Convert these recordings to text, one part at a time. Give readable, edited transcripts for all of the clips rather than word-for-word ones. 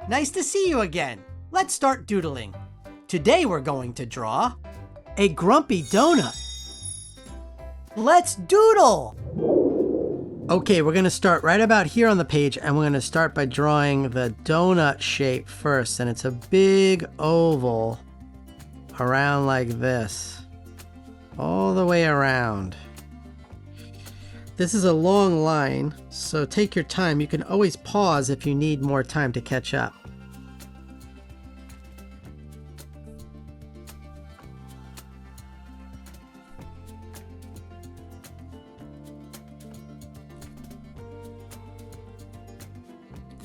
Nice to see you again. Let's start doodling. Today we're going to draw a grumpy donut. Let's doodle! Okay, we're going to start right about here on the page, and we're going to start by drawing the donut shape first. And it's a big oval around like this, all the way around. This is a long line, so take your time. You can always pause if you need more time to catch up.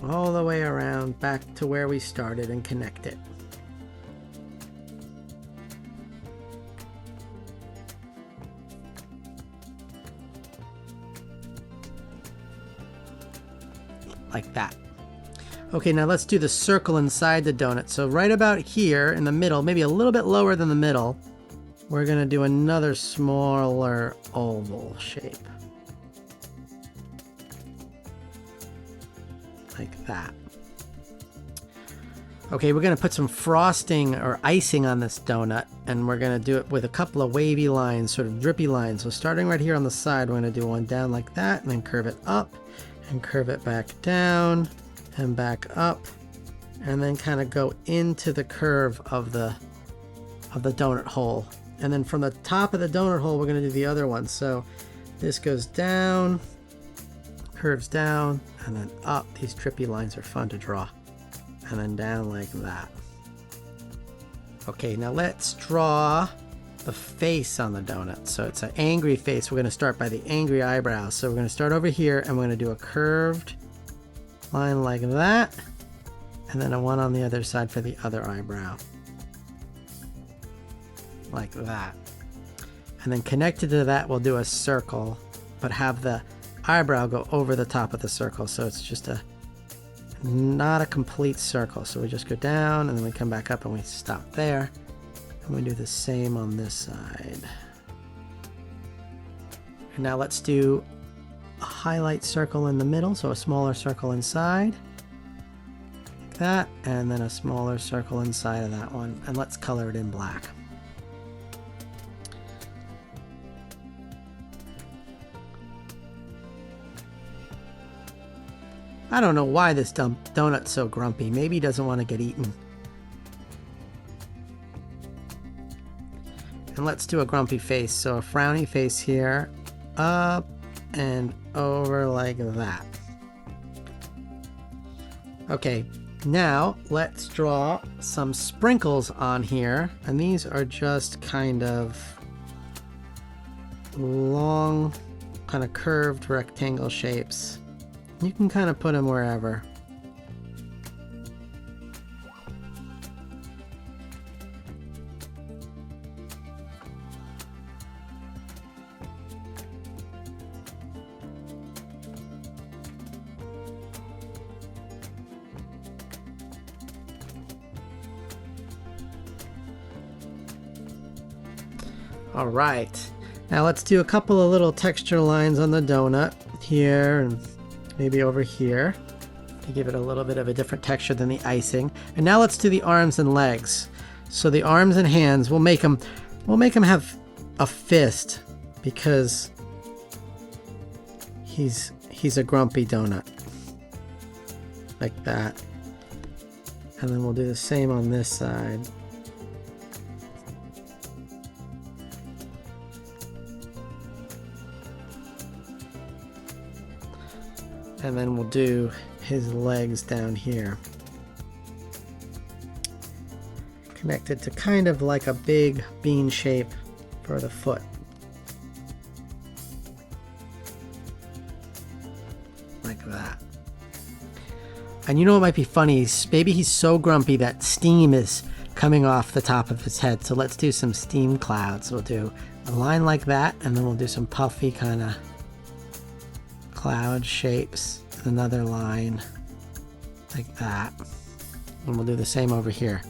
All the way around back to where we started and connect it. Like that. Okay, now let's do the circle inside the donut. So right about here in the middle, maybe a little bit lower than the middle, we're gonna do another smaller oval shape. Like that. Okay, we're gonna put some frosting or icing on this donut, and we're gonna do it with a couple of wavy lines, sort of drippy lines. So starting right here on the side, we're gonna do one down like that, and then curve it up, and curve it back down, and back up, and then kind of go into the curve of the donut hole. And then from the top of the donut hole, we're gonna do the other one. So this goes down, curves down, and then up. These trippy lines are fun to draw. And then down like that. Okay, now let's draw the face on the donut. So it's an angry face. We're going to start by the angry eyebrows. So we're going to start over here, and we're going to do a curved line like that, and then a one on the other side for the other eyebrow. Like that. And then connected to that, we'll do a circle, but have the eyebrow go over the top of the circle, so it's just not a complete circle. So we just go down, and then we come back up, and we stop there, and we do the same on this side. And now let's do a highlight circle in the middle, so a smaller circle inside like that, and then a smaller circle inside of that one, and let's color it in black. I don't know why this donut's so grumpy. Maybe he doesn't want to get eaten. And let's do a grumpy face. So a frowny face here, up and over like that. Okay, now let's draw some sprinkles on here. And these are just kind of long, kind of curved rectangle shapes. You can kind of put them wherever. All right, now let's do a couple of little texture lines on the donut here and maybe over here to give it a little bit of a different texture than the icing. And now let's do the arms and legs. So the arms and hands, we'll make them have a fist because he's a grumpy donut. Like that. And then we'll do the same on this side. And then we'll do his legs down here. Connected to kind of like a big bean shape for the foot. Like that. And you know what might be funny? Maybe he's so grumpy that steam is coming off the top of his head. So let's do some steam clouds. We'll do a line like that, and then we'll do some puffy kind of cloud shapes, another line like that, and we'll do the same over here.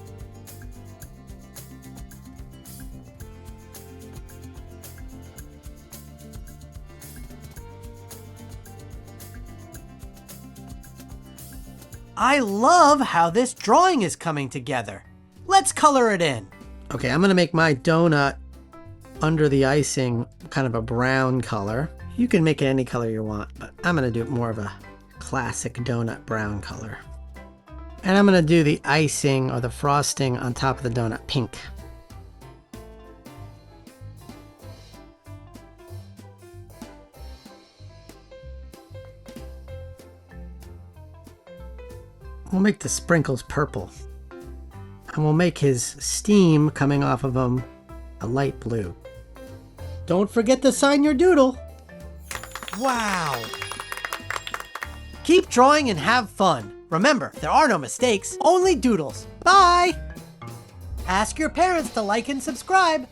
I love how this drawing is coming together. Let's color it in. Okay, I'm gonna make my donut under the icing kind of a brown color. You can make it any color you want, but I'm gonna do it more of a classic donut brown color. And I'm gonna do the icing or the frosting on top of the donut pink. We'll make the sprinkles purple. And we'll make his steam coming off of him a light blue. Don't forget to sign your doodle. Wow! Keep drawing and have fun. Remember, there are no mistakes, only doodles. Bye! Ask your parents to like and subscribe.